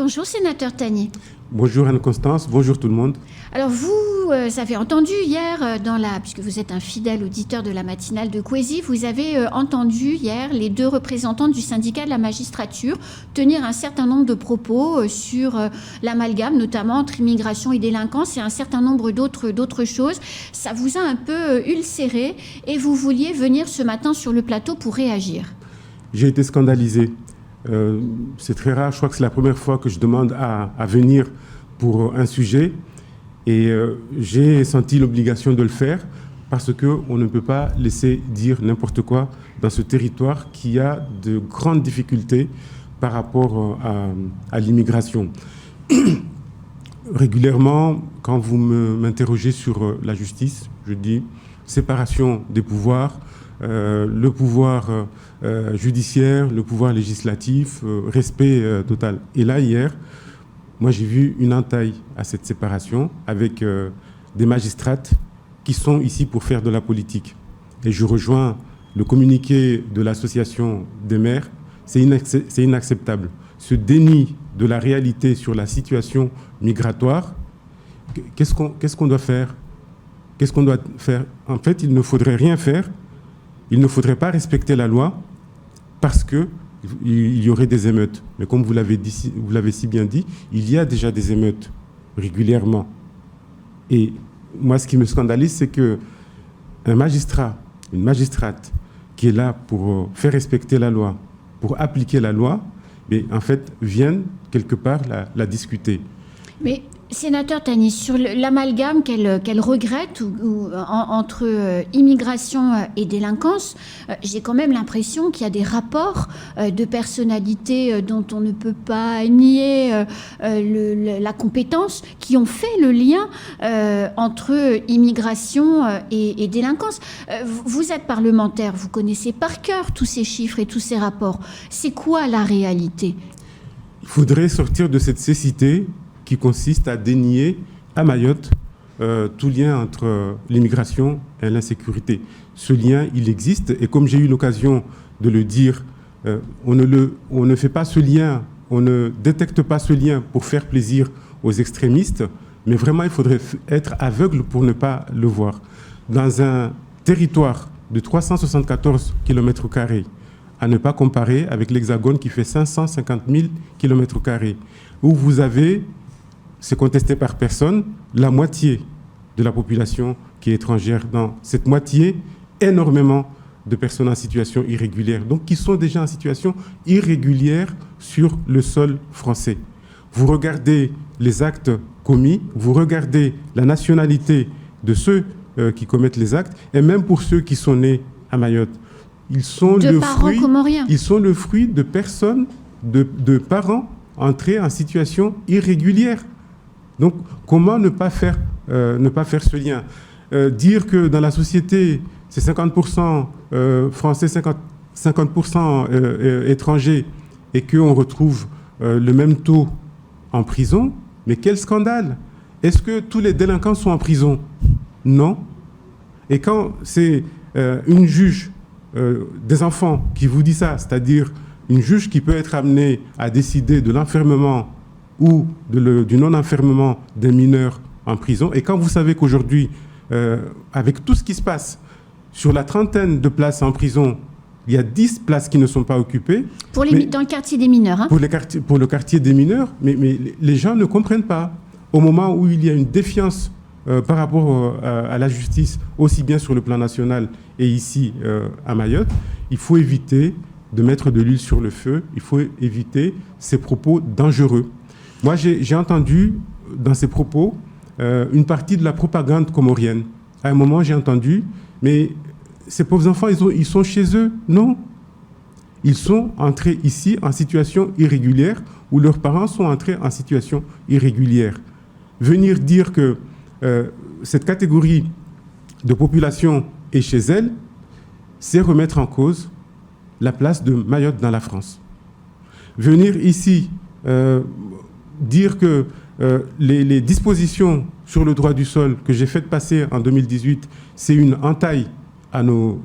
Bonjour, sénateur Tani. Bonjour Anne-Constance, bonjour tout le monde. Alors vous avez entendu hier, puisque vous êtes un fidèle auditeur de la matinale de Kwesi, vous avez entendu hier les deux représentants du syndicat de la magistrature tenir un certain nombre de propos sur l'amalgame, notamment entre immigration et délinquance et un certain nombre d'autres choses. Ça vous a un peu ulcéré et vous vouliez venir ce matin sur le plateau pour réagir. J'ai été scandalisé. C'est très rare, je crois que c'est la première fois que je demande à venir pour un sujet et j'ai senti l'obligation de le faire parce qu'on ne peut pas laisser dire n'importe quoi dans ce territoire qui a de grandes difficultés par rapport à l'immigration. Régulièrement, quand vous m'interrogez sur la justice, je dis séparation des pouvoirs, le pouvoir judiciaire, le pouvoir législatif, respect total. Et là, hier, moi, j'ai vu une entaille à cette séparation avec des magistrates qui sont ici pour faire de la politique. Et je rejoins le communiqué de l'association des maires. C'est inacceptable. Ce déni de la réalité sur la situation migratoire, qu'est-ce qu'on doit faire ? Qu'est-ce qu'on doit faire ? En fait, il ne faudrait rien faire. Il ne faudrait pas respecter la loi parce qu'il y aurait des émeutes. Mais comme vous l'avez si bien dit, il y a déjà des émeutes régulièrement. Et moi, ce qui me scandalise, c'est qu'un magistrat, une magistrate qui est là pour faire respecter la loi, pour appliquer la loi, mais en fait, viennent quelque part la discuter. Mais sénateur Tani, sur l'amalgame qu'elle regrette entre immigration et délinquance, j'ai quand même l'impression qu'il y a des rapports de personnalités dont on ne peut pas nier la compétence, qui ont fait le lien entre immigration et délinquance. Vous êtes parlementaire, vous connaissez par cœur tous ces chiffres et tous ces rapports. C'est quoi la réalité ? Il faudrait sortir de cette cécité qui consiste à dénier à Mayotte tout lien entre l'immigration et l'insécurité. Ce lien, il existe, et comme j'ai eu l'occasion de le dire, on ne fait pas ce lien, on ne détecte pas ce lien pour faire plaisir aux extrémistes, mais vraiment, il faudrait être aveugle pour ne pas le voir. Dans un territoire de 374 km², à ne pas comparer avec l'Hexagone qui fait 550 000 km², où vous avez, c'est contesté par personne, la moitié de la population qui est étrangère. Dans cette moitié, énormément de personnes en situation irrégulière, donc qui sont déjà en situation irrégulière sur le sol français. Vous regardez les actes commis, vous regardez la nationalité de ceux qui commettent les actes, et même pour ceux qui sont nés à Mayotte. Ils sont le fruit de personnes, de parents entrés en situation irrégulière. Donc, comment ne pas faire ce lien ? Dire que dans la société, c'est 50% français, 50% étrangers, et qu'on retrouve le même taux en prison, mais quel scandale ! Est-ce que tous les délinquants sont en prison ? Non. Et quand c'est une juge des enfants qui vous dit ça, c'est-à-dire une juge qui peut être amenée à décider de l'enfermement ou du non-enfermement d'un mineur en prison. Et quand vous savez qu'aujourd'hui, avec tout ce qui se passe, sur la trentaine de places en prison, il y a 10 places qui ne sont pas occupées. Dans le quartier des mineurs. Hein. Pour le quartier des mineurs, mais les gens ne comprennent pas. Au moment où il y a une défiance par rapport à la justice, aussi bien sur le plan national et ici à Mayotte, il faut éviter de mettre de l'huile sur le feu, il faut éviter ces propos dangereux. Moi, j'ai entendu dans ces propos une partie de la propagande comorienne. À un moment, j'ai entendu, mais ces pauvres enfants, ils sont chez eux. Non. Ils sont entrés ici en situation irrégulière, ou leurs parents sont entrés en situation irrégulière. Venir dire que cette catégorie de population est chez elle, c'est remettre en cause la place de Mayotte dans la France. Venir ici dire que les dispositions sur le droit du sol que j'ai faites passer en 2018, c'est une entaille à nos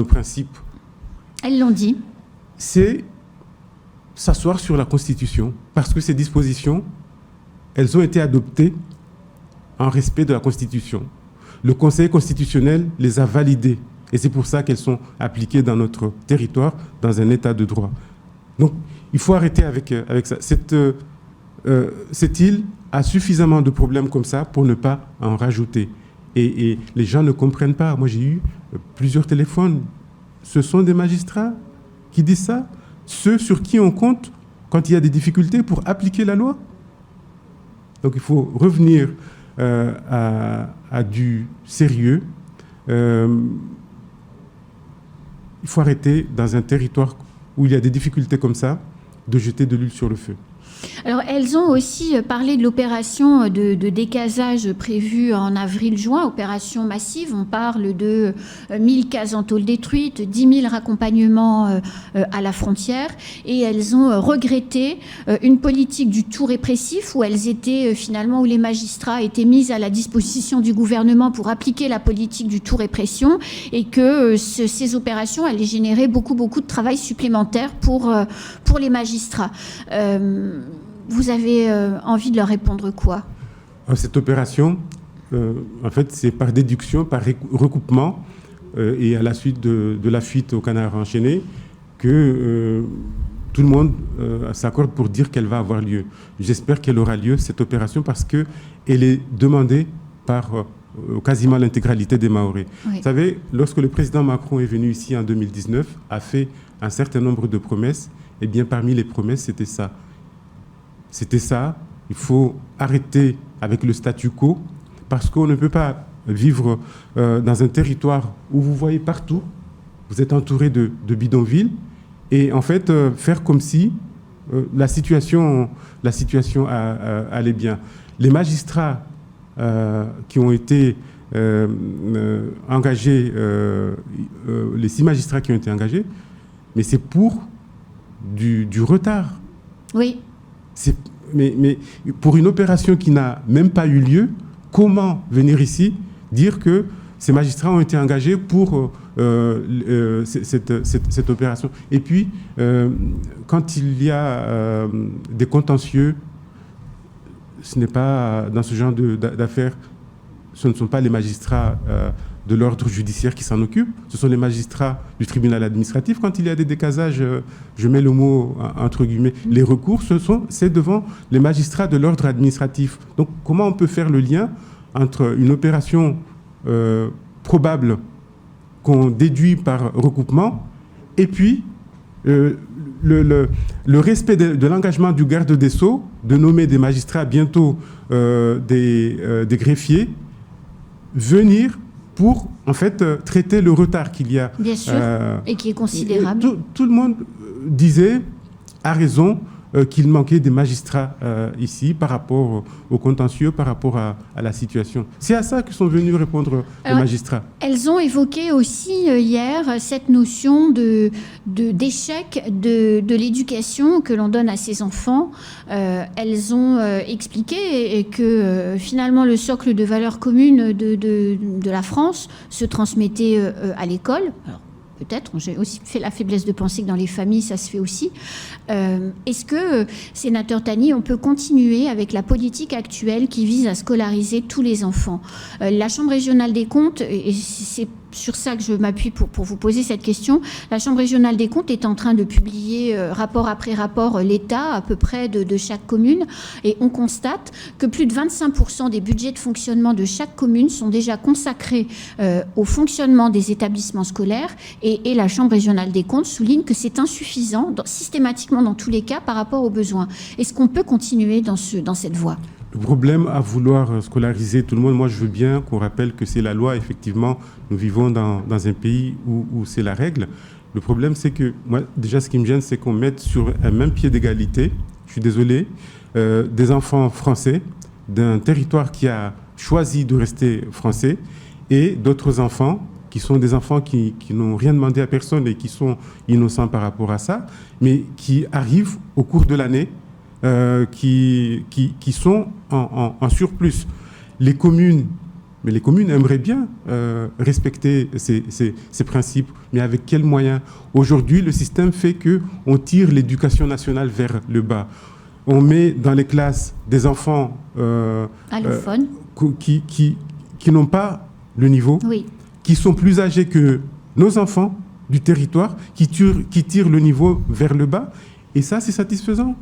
principes. Elles l'ont dit. C'est s'asseoir sur la Constitution, parce que ces dispositions, elles ont été adoptées en respect de la Constitution. Le Conseil constitutionnel les a validées, et c'est pour ça qu'elles sont appliquées dans notre territoire, dans un état de droit. Donc, il faut arrêter avec ça. Cette île a suffisamment de problèmes comme ça pour ne pas en rajouter. Et les gens ne comprennent pas. Moi, j'ai eu plusieurs téléphones. Ce sont des magistrats qui disent ça, ceux sur qui on compte quand il y a des difficultés pour appliquer la loi. Donc, il faut revenir à du sérieux. Il faut arrêter, dans un territoire où il y a des difficultés comme ça, de jeter de l'huile sur le feu. Alors, elles ont aussi parlé de l'opération de décasage prévue en avril-juin, opération massive. On parle de 1000 cases en tôle détruites, 10 000 raccompagnements à la frontière. Et elles ont regretté une politique du tout répressif où elles étaient finalement, où les magistrats étaient mis à la disposition du gouvernement pour appliquer la politique du tout répression, et que ces opérations allaient générer beaucoup de travail supplémentaire pour les magistrats. Vous avez envie de leur répondre quoi ? Cette opération, en fait, c'est par déduction, par recoupement, et à la suite de la fuite au canard enchaîné, que tout le monde s'accorde pour dire qu'elle va avoir lieu. J'espère qu'elle aura lieu, cette opération, parce qu'elle est demandée par quasiment l'intégralité des Mahorais. Oui. Vous savez, lorsque le président Macron est venu ici en 2019, a fait un certain nombre de promesses, et bien parmi les promesses, c'était ça. C'était ça, il faut arrêter avec le statu quo, parce qu'on ne peut pas vivre dans un territoire où vous voyez partout, vous êtes entouré de bidonvilles, et en fait faire comme si la situation allait bien. Les magistrats qui ont été engagés, les 6 magistrats qui ont été engagés, mais c'est pour du retard. Oui. Mais pour une opération qui n'a même pas eu lieu, comment venir ici dire que ces magistrats ont été engagés pour cette opération ? Et puis, quand il y a des contentieux, ce n'est pas dans ce genre d'affaires, ce ne sont pas les magistrats de l'ordre judiciaire qui s'en occupent, ce sont les magistrats du tribunal administratif. Quand il y a des décasages, je mets le mot entre guillemets, les recours, c'est devant les magistrats de l'ordre administratif. Donc comment on peut faire le lien entre une opération probable qu'on déduit par recoupement et puis le respect de l'engagement du garde des Sceaux de nommer des magistrats, bientôt des greffiers, venir pour, en fait, traiter le retard qu'il y a. Bien sûr, et qui est considérable. Tout le monde disait, à raison, qu'il manquait des magistrats ici par rapport au contentieux, par rapport à la situation. C'est à ça que sont venus répondre les magistrats. Elles ont évoqué aussi hier cette notion d'échec de l'éducation que l'on donne à ces enfants. Elles ont expliqué que finalement le socle de valeurs communes de la France se transmettait à l'école. Alors, peut-être, j'ai aussi fait la faiblesse de penser que dans les familles, ça se fait aussi. Est-ce que, sénateur Tani, on peut continuer avec la politique actuelle qui vise à scolariser tous les enfants ? La Chambre régionale des comptes, et c'est sur ça que je m'appuie pour vous poser cette question, la Chambre régionale des comptes est en train de publier, rapport après rapport, l'état à peu près de chaque commune, et on constate que plus de 25% des budgets de fonctionnement de chaque commune sont déjà consacrés au fonctionnement des établissements scolaires, et la Chambre régionale des comptes souligne que c'est insuffisant, systématiquement dans tous les cas, par rapport aux besoins. Est-ce qu'on peut continuer dans cette voie ? Le problème à vouloir scolariser tout le monde, moi je veux bien qu'on rappelle que c'est la loi, effectivement, nous vivons dans un pays où c'est la règle. Le problème c'est que, moi déjà ce qui me gêne, c'est qu'on mette sur un même pied d'égalité, je suis désolé, des enfants français d'un territoire qui a choisi de rester français et d'autres enfants qui sont des enfants qui n'ont rien demandé à personne et qui sont innocents par rapport à ça, mais qui arrivent au cours de l'année, qui sont en surplus. Les communes Mais les communes aimeraient bien respecter ces principes, mais avec quels moyens? Aujourd'hui, le système fait qu'on tire l'éducation nationale vers le bas. On met dans les classes des enfants allophones qui n'ont pas le niveau, oui. qui sont plus âgés que nos enfants du territoire, qui tirent le niveau vers le bas. Et ça, c'est satisfaisant.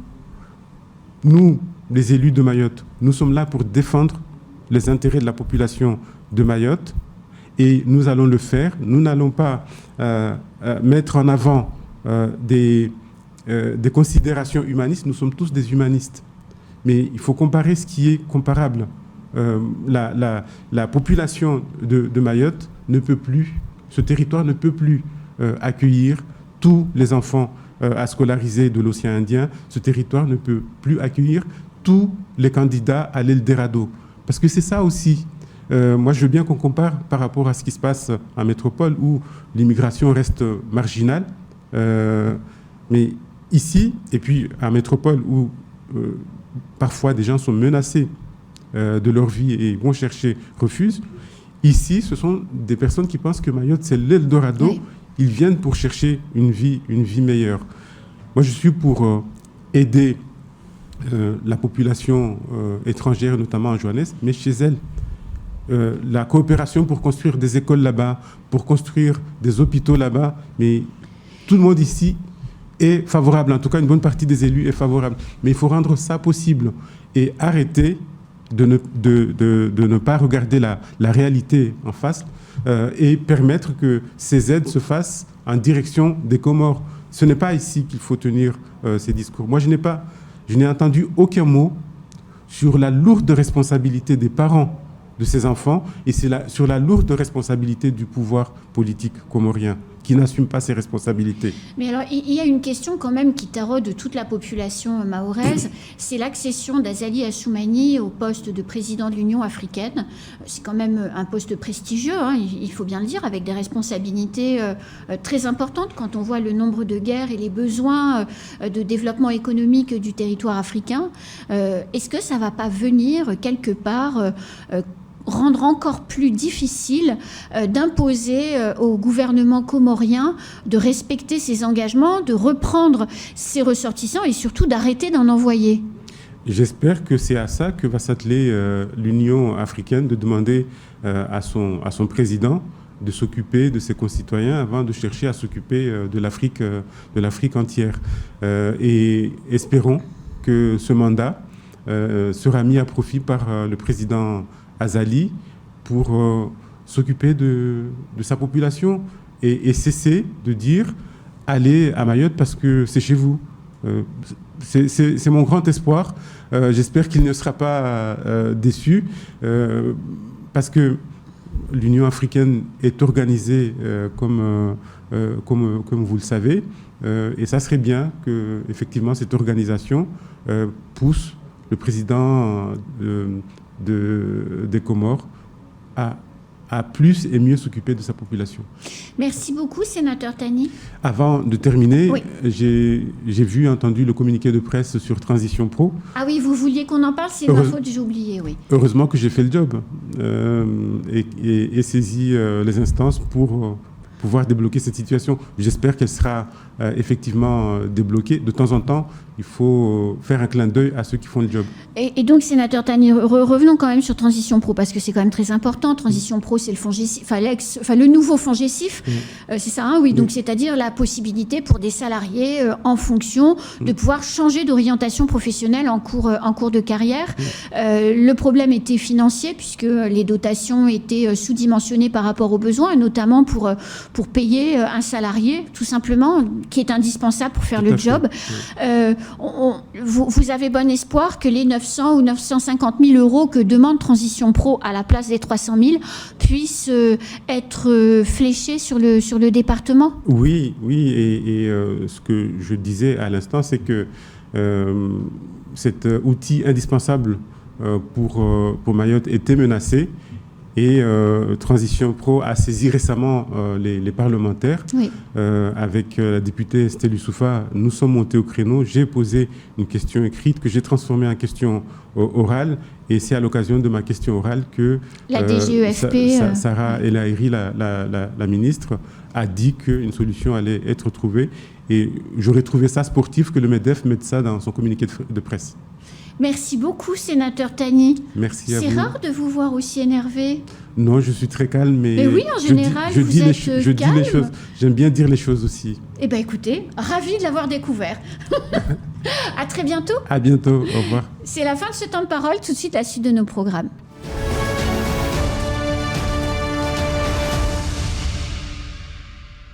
Nous, les élus de Mayotte, nous sommes là pour défendre les intérêts de la population de Mayotte et nous allons le faire. Nous n'allons pas mettre en avant des considérations humanistes. Nous sommes tous des humanistes. Mais il faut comparer ce qui est comparable. La population de Mayotte ne peut plus, ce territoire ne peut plus accueillir tous les enfants à scolariser de l'océan Indien. Ce territoire ne peut plus accueillir tous les candidats à l'Eldorado. Parce que c'est ça aussi. Moi, je veux bien qu'on compare par rapport à ce qui se passe en métropole où l'immigration reste marginale. Mais ici, et puis en métropole où parfois des gens sont menacés de leur vie et vont chercher refuge, ici, ce sont des personnes qui pensent que Mayotte, c'est l'Eldorado. Oui. Ils viennent pour chercher une vie meilleure. Moi, je suis pour aider la population étrangère, notamment en Johannesburg, mais chez elle. La coopération pour construire des écoles là-bas, pour construire des hôpitaux là-bas, mais tout le monde ici est favorable, en tout cas une bonne partie des élus est favorable. Mais il faut rendre ça possible et arrêter de ne pas regarder la réalité en face et permettre que ces aides se fassent en direction des Comores. Ce n'est pas ici qu'il faut tenir ces discours. Moi, je n'ai entendu aucun mot sur la lourde responsabilité des parents de ces enfants et sur la lourde responsabilité du pouvoir politique comorien qui n'assume pas ses responsabilités. Mais alors, il y a une question quand même qui taraude toute la population mahoraise, c'est l'accession d'Azali Assoumani au poste de président de l'Union africaine. C'est quand même un poste prestigieux, hein, il faut bien le dire, avec des responsabilités très importantes quand on voit le nombre de guerres et les besoins de développement économique du territoire africain. Est-ce que ça ne va pas venir quelque part rendre encore plus difficile d'imposer au gouvernement comorien de respecter ses engagements, de reprendre ses ressortissants et surtout d'arrêter d'en envoyer? J'espère que c'est à ça que va s'atteler l'Union africaine, de demander à son président de s'occuper de ses concitoyens avant de chercher à s'occuper de l'Afrique entière. Et espérons que ce mandat sera mis à profit par le président Azali pour s'occuper de sa population et cesser de dire « allez à Mayotte parce que c'est chez vous ». C'est mon grand espoir. J'espère qu'il ne sera pas déçu parce que l'Union africaine est organisée comme vous le savez et ça serait bien que effectivement cette organisation pousse le président des Comores à plus et mieux s'occuper de sa population. Merci beaucoup, sénateur Tani. Avant de terminer, oui. J'ai vu et entendu le communiqué de presse sur Transition Pro. Ah oui, vous vouliez qu'on en parle, c'est ma faute, j'ai oublié, oui. Heureusement que j'ai fait le job et saisi les instances pour pouvoir débloquer cette situation. J'espère qu'elle sera effectivement débloquée. De temps en temps, il faut faire un clin d'œil à ceux qui font le job. Et donc, sénateur Tani, revenons quand même sur Transition Pro, parce que c'est quand même très important. Transition Pro, c'est le FONGECIF, le nouveau FONGECIF, c'est ça, hein, oui. Donc, c'est-à-dire la possibilité pour des salariés en fonction de pouvoir changer d'orientation professionnelle en cours de carrière. Le problème était financier, puisque les dotations étaient sous-dimensionnées par rapport aux besoins, et notamment pour payer un salarié, tout simplement, qui est indispensable pour faire le job. Vous avez bon espoir que les 900 ou 950 000 euros que demande Transition Pro à la place des 300 000 puissent être fléchés sur le département? Oui, et ce que je disais à l'instant, c'est que cet outil indispensable pour Mayotte était menacé. Et Transition Pro a saisi récemment les parlementaires. Oui. Avec la députée Estelle Youssoufa, nous sommes montés au créneau. J'ai posé une question écrite que j'ai transformée en question orale. Et c'est à l'occasion de ma question orale que la DGEFP, Sarah El Haïry, la ministre, a dit qu'une solution allait être trouvée. Et j'aurais trouvé ça sportif que le MEDEF mette ça dans son communiqué de presse. Merci beaucoup, sénateur Tani. Merci à vous. C'est rare de vous voir aussi énervé. Non, je suis très calme, mais oui, en général, je dis vous êtes je dis les choses. J'aime bien dire les choses aussi. Eh bien, écoutez, ravi de l'avoir découvert. À très bientôt. À bientôt, au revoir. C'est la fin de ce temps de parole. Tout de suite, la suite de nos programmes.